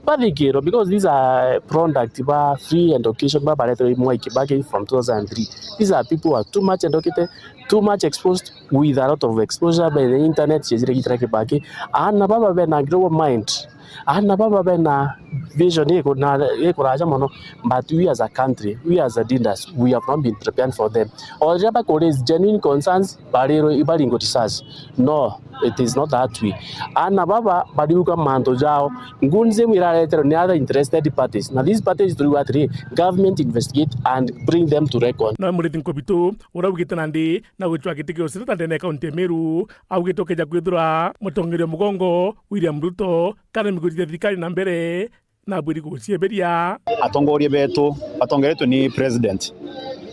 badikiro because these are product ba free education baba letter Mwai Kibaki from 2003. These are people who are too much educated, too much exposed with a lot of exposure by the internet. Chezire kitara Kibaki ana baba be na grow mind. Ana baba be na vision eko na eko raja mono, but we as a country, we as a leaders, we have not been prepared for them. Or jaba raise genuine concerns barero ibalingo tisas. No, it is not that way. Ana baba badiuka manto jao ngunze wiraleter ni other interested parties. Now these parties do what government investigate and bring them to record. Na muritin kopito ora ugita nandi na witwa kitike osita ndene kaunti Meru au gitoke ja kwithura mutongere mugongo William Ruto kana miguti thirikari na mbere na buri gucieberia atongoria betu atongeretu ni president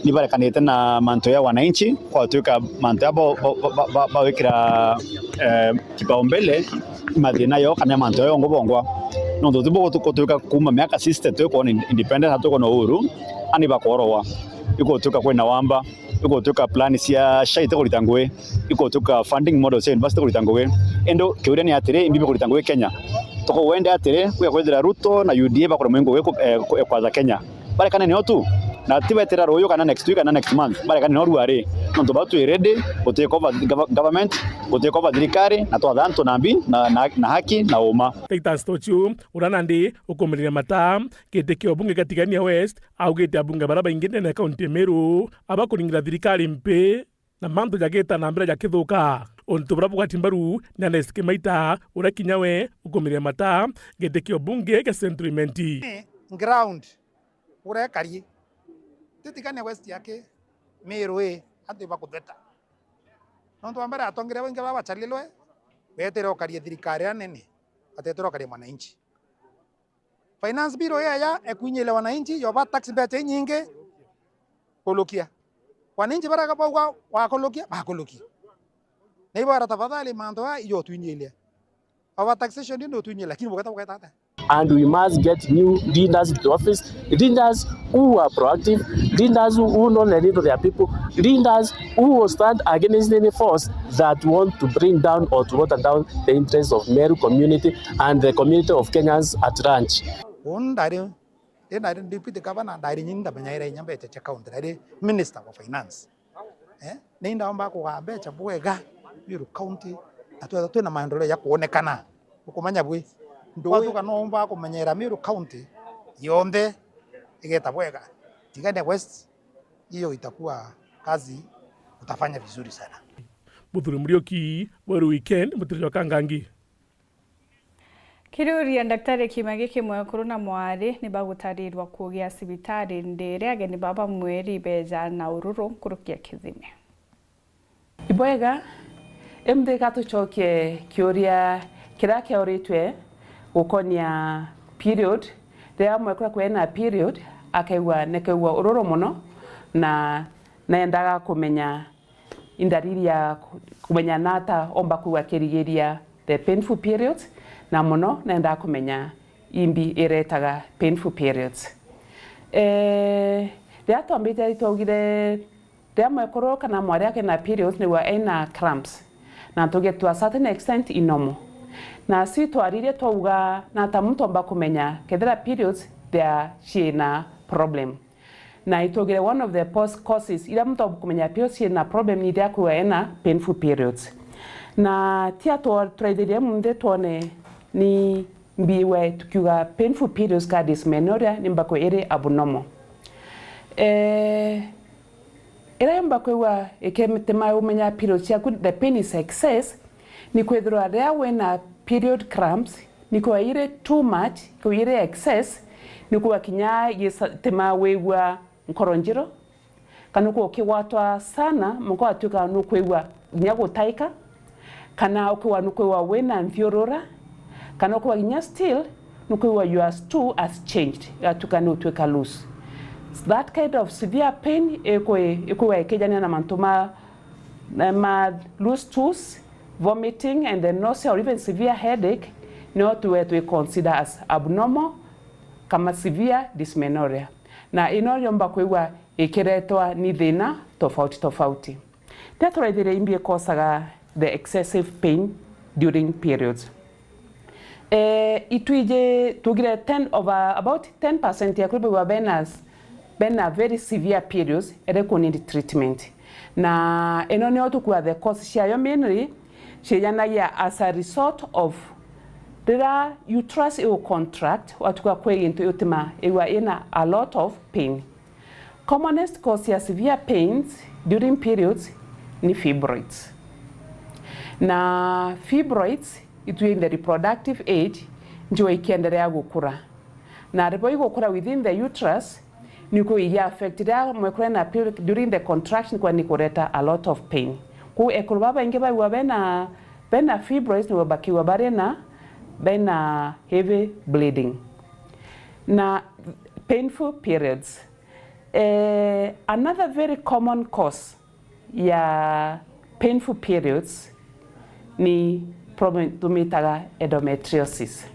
ni barekanite na manto ya wananchi kwa tuka manto ba wikira kipaumbele mathina yo kana manto yo ngobongwa no ndutubo tuka kuma miaka system tuko independent hatuko no uhuru ani bakorowa iko tuka kwena wamba iko tuka plan cia shaite kulitangwe iko tuka funding model cia university kulitangwe endo kiurani atire imbibe kulitangwe Kenya toko wende atire kwa kwethira Ruto na UDA bakora mwengo weko kwa Kenya bare kana ni otu na tibetera royo kana next week kana next month bare kana no ruare no tobatu ready to take over government to take over thirikari na to thanto nambi na haki na uma. Titus Ntuchu uranandi ukomerera mata kete bunge katigania West au gete bunge baraba ingine na kaunti Meru abakuringira thirikari mpe na manto jageta na mbere jakithuka onto bra bugati mbaru na neske maita ura kinyawe ukomire mata gedekio bunge ga sentimenti ground ura kari titikane west yake mirwe ati bakudeta nonto ambara atongire wengi baba chalilwe betero kari thirikari anene atetero kari mwananchi finance bill ya ekunyele wananchi yoba tax bete nyinge kolokia wananchi baraka bauga wakolokia bakolokia nebara tafadhali mandoa iyo tunyele our taxation ndio tunyele lakini bukata and we must get new leaders to the office, leaders who are proactive, leaders who know the need of their people, leaders who will stand against any force that want to bring down or to water down the interests of Meru community and the community of Kenyans at large. Deputy Governor nyinda banyaira nyambe cha county Minister of Finance nenda omba kwa becha bwega Meru County atu na maendeleo ya kuonekana ukumanya bwe ndo tukanomba kumenyera Meru County yonde igeta bwega Tigania West, hiyo itakuwa kazi utafanya vizuri sana. Muthuri Murioki waru weekend mutiri wa Kangangi. Kiruria Daktari Kimagi kimwe korona mwari ni bagutarirwa kugia sibitari ndere ageni baba mweri beja na ururu kurukia kizime. Ibwega emde katuchoke kioria kirake oritwe ukonia period rea mwekura kwena period akaiwa nekewa uroro muno na naendaga kumenya indariri ya kumenya nata omba kuwa kirigiria the painful periods na muno naendaga kumenya imbi iretaga painful periods rea tombite itogire rea mwekuro kana mwari ake na periods ni wa ena cramps na toge to a certain extent inomo na si twarire twauga na ta muntu omba kumenya kethera periods there shina problem na itogire one of the causes ila muntu kumenya periods shina problem ni dia kuwa ena painful periods na tia to traderia munde tone ni mbiwe tukiwa painful periods ka dysmenorrhea ni mbako ere abnormal era mbako wa ekemtema umenya periods ya the pain is excess ni kwethira rea wena period cramps ni kwa ire too much kwa ire excess ni kwa kinya tema wewa nkoronjiro kana kwa kiwatwa sana mko atuka no kwewa nyago taika kana okwa no kwewa wena mfiorora kana kwa kinya still no kwewa your stool has changed atuka no tweka loose that kind of severe pain ekwe ekejana na mantoma ma loose stools, vomiting and then nausea or even severe headache not what we consider as abnormal kama severe dysmenorrhea na inoriomba kwewa ikiretwa ni thina tofauti tetraidire imbie causaga the excessive pain during periods ituije tugire 10 over about 10% ya kwewa bena very severe periods ereko need treatment na enone otukwa the cause shayo mainly sheyana as a result of the uterus will contract watuka kweli into utima ewa ina a lot of pain. Commonest cause ya severe pains during periods ni fibroids. Na fibroids during the reproductive age njo ikiendelea gukura. Na ripo gukura within the uterus niko ya affected mwekura na period during the contraction kwa nikoreta a lot of pain. Ku ekulbaba ingeba wabena bena fibroids ni wabakiwa barena bena heavy bleeding na painful periods. Another very common cause ya painful periods ni problem tumitaga endometriosis.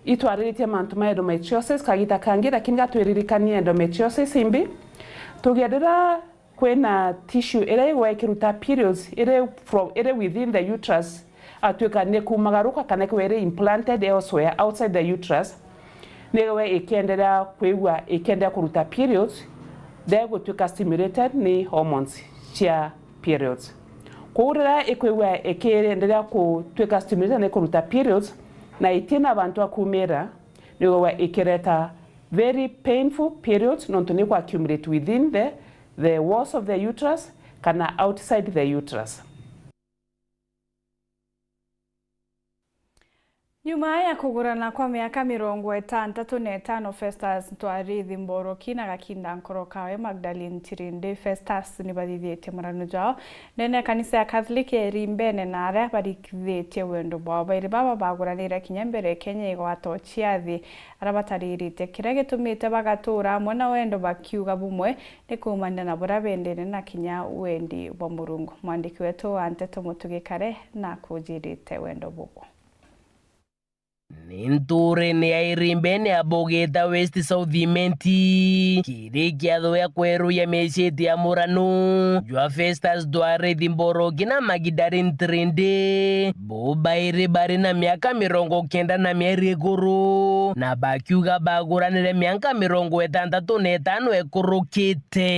Itwariritie mantuma endometriosis kagita kangira kinga tweririkania endometriosis imbi tugiadira kwena tissue ere wekiruta periods ere within the uterus atuika ne kumagaruka kana kwere implanted elsewhere outside the uterus newe ikiendelea kwewa ikiendelea kuruta periods they go to stimulated ni hormones chia periods kuura ikwewa ikiendelea kutuika stimulated ni kuruta periods na itina abantu akumera newe ikireta very painful periods not to accumulate within the walls of the uterus kana outside the uterus. Nyuma ya kugurana kwa miaka 65 Festus Ntwarithi Mboroki na Gakinda Nkorokawe Magdalene Tirinde Festus nibadithite murano jao nene kanisa ya Catholic erimbene na aria barikithite wendo bwao bairi baba baguranira kinyambere Kenya igwatochia thi arabatarĩrĩte kĩrĩa gĩtũmĩte bagatura mwana wendo bakiuga bumwe nĩ kumana na burabendene na kinya wendi wa Murungu. Mwandiki wetu wa Nteto Mutugikare na kujirite wendo bubu. Ninture ni airimbene abogeta West South Imenti kiri kiatho ya kweru ya mesheti ya murano jwa Festus Ntwarithi Mboroki na Magdalene Tirinde boba iri bari na miaka 92 iguru na bakiuga baguranire miaka 65 ekurukite.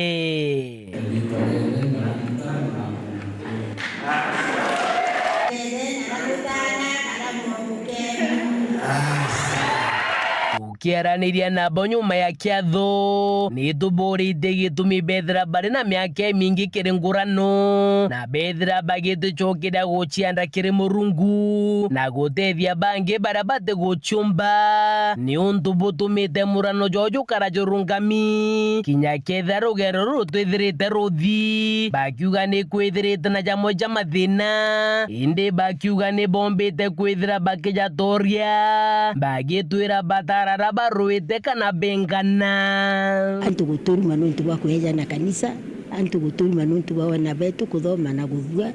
Ukiaraniria na nyuma ya kiatho ni tuborite gitumi bethera bari na miaka mingi kiri ngurano na bethera bagituchokira guchianda kiri Murungu na gutethia bangi bara bate guchumba ni untu butumite murano jojo karajurungami kinya ketha rugero rutwithirite ruthi bakiuga ni kwithirite na jamo ja mathina indi bakiuga ni bombite kwithira bakijatoria bagitwira batara baruite kana bengana antu guturi manuntu bakweja na kanisa antu guturi manuntu bawana betu kuthoma na guthua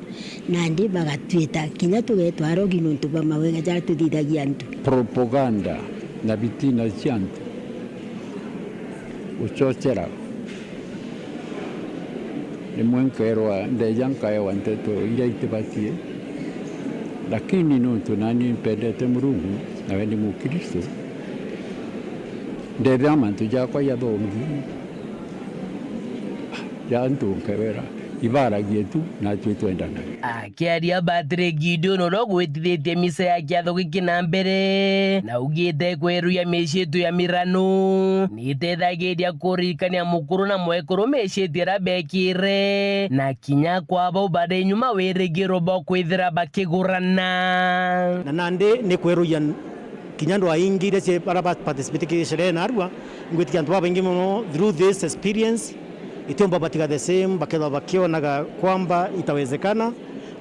na ndi bagatwita kinya tugetwaro ginuntu ba mawega ja tutithagia antu propaganda na bitina ciantu uchochera ni mwenkerwa ndejanka ya Nteto ile itibatie lakini nuntu nani mpendete Murungu na wendi Mukristo ndethama tujakwa ya thongi ya ntunkewera ibaragie tu na twitwendana akiaria Batre Gideon no gwitithite misa ya kiatho giki na mbere na ugite kweru ya meshetu ya mirano nitethagiria kurikania mukuru na mwekuru meshetu rabekire na kinya kwabo bade nyuma wirigiro bo kwithira bakigurana na nande ni kweru ya kinyando aingire che para participate ke shere narwa ngwiti antu babengi mono through this experience itomba batika the same bakela bakiona kwamba itawezekana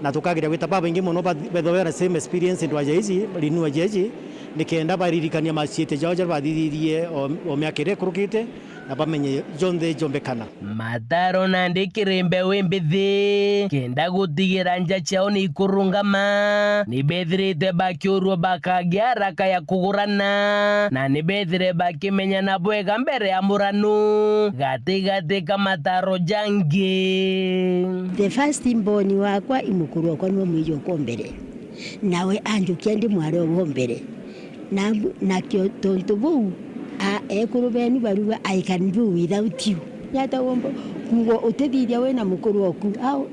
na tukagira gwita babengi mono bedowera same experience ndo ajeji linua jeji nikenda baririkania machiete jaje badiririe o myakire kurukite na bamenye jonde jombekana mataro na ndikirembe wembithi kenda gutigira nja chao ni kurungama ni bethirite bakiurwo bakagiara kaya kugurana na ni bethire bakimenya na bwega mbere ya murano gati kamataro jange the first mboni wakwa imukuru kwa no mwijo kombere nawe anjukia ndi mware wo mbere na kyo tonto bu ekurubeni baruwa I can do without you yata wombo kugo utethithia we na mukuru waku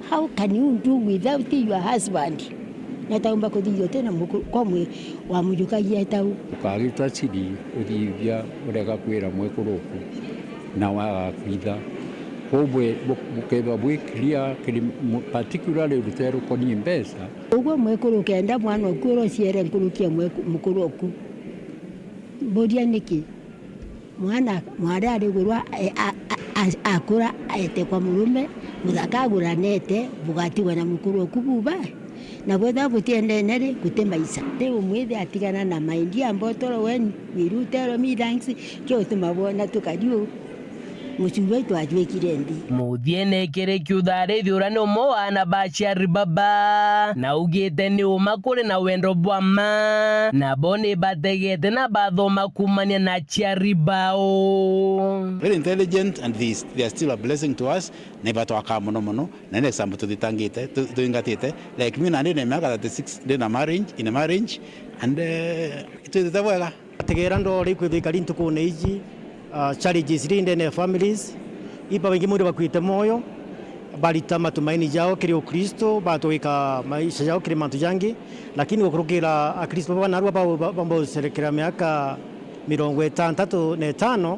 how can you do without your husband yata womba kuthithio tena mukuru kwa mwe wa mujukagia yata ukagita chiri uthithia urega kwira mwekuru waku na wa kwitha obwe bukeba bwikria particularly rutero koni mbesa ugo mwekuru kenda mwana okuro siere nkurukia mukuru waku bodia niki mwana ari gurwa akura ete kwa murume muthakaguranete bugatigwa na mukuru okububa na gwetha butiende nere gutemaica riu mwithi atigana na maindi ambotoro weni wirutero mi thanks kyo tumabona tukariu muchumba twajwekire ndi muthiene kire kiuthari thiurano moana bachiari baba na ugite ni umakure na wendo bwama na bone bategete na bathoma kumania na chiari bao very intelligent and they are still a blessing to us neba twaka mono na next time tutitangite tuingatite like me na ndine miaka 36 in a marriage and it is the way tegera ndo rikwithika rintu kune iji challenges in their families ipa wengi muri bakwite moyo balita matumaini jao kiri Ukristo batoweka maisha yao kiri mantu jangi lakini ukurukira akristo baba narwa bambo serekera miaka 65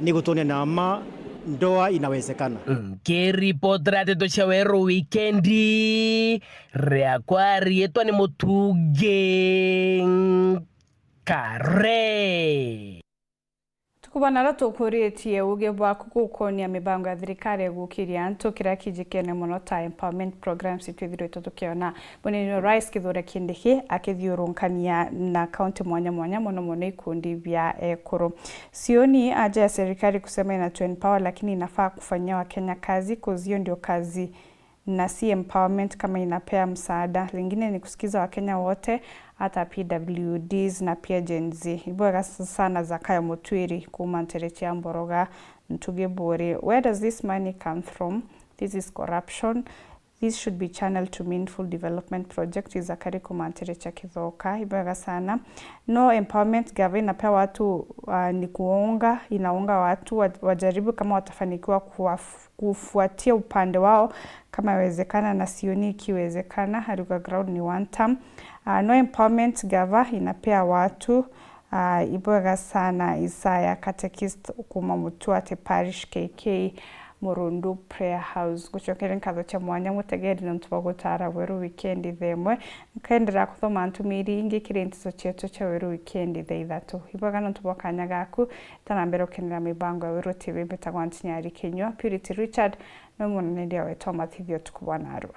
ni gutonia nama ndoa inawezekana. Kiripotera teto cia Weru wikendi riakwa rietwa ni Mutugi Kare. Tukubana tukuritie uge bwaku gukonia mibango ya thirikari gukiria antu kira kijikene muno ta empowerment programs itwithirwe tukiona Munini Rais Kithure Kindiki akithiurunkania na kaunti mwanya mwanya muno ikundi vya ekuru. Sioni haja ya serikali kusema ina to empower, lakini inafaa kufanyia Wakenya kazi, kuzio ndio kazi na si empowerment kama inapea msaada. Lingine ni kusikiza Wakenya wote, hata PWDs na pia Gen Z. Ibwega sana Zakayo Mutwiri kuma Nterechia Mboroga Ntuge Bori. Where does this money come from? This is corruption. This should be channeled to meaningful development project. Zakari kuma Nterechia Kithoka. Ibwega sana. No empowerment gava inapea watu ni kuonga, inaunga watu wajaribu kama watafanikiwa kufuatia upande wao kama iwezekana, na sioni ikiwezekana. Haruga ground ni one term. No empowerment gava inapea watu ibwega sana. Isaya Catechist kuma Mutuate Parish KK Murundu Prayer House. Guchokere nkatho cha mwanya mutegeri na ntuba gutara Weru weekend themwe nkendera kuthoma ntumiri ingi kirentizo chetu cha Weru weekend the ithatu. Ibwega na ntuba kanya gaku tanambero kenera mibango ya Weru TV betagwa Ntinyari Kenywa. Purity Richard no munene ndia wetwa Mathithio tukubwana arua.